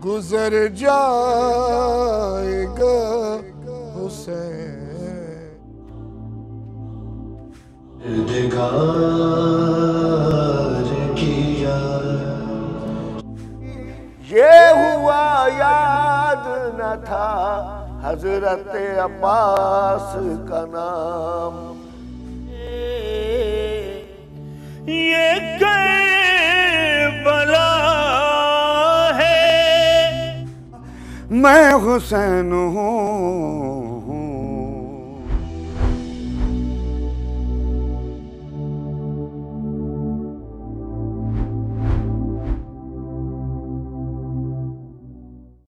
गुजर जाएगा हुसैन। दिगार किया ये हुआ याद न था हजरत अब्बास का नाम। ये करबला है, मैं हुसैन हूँ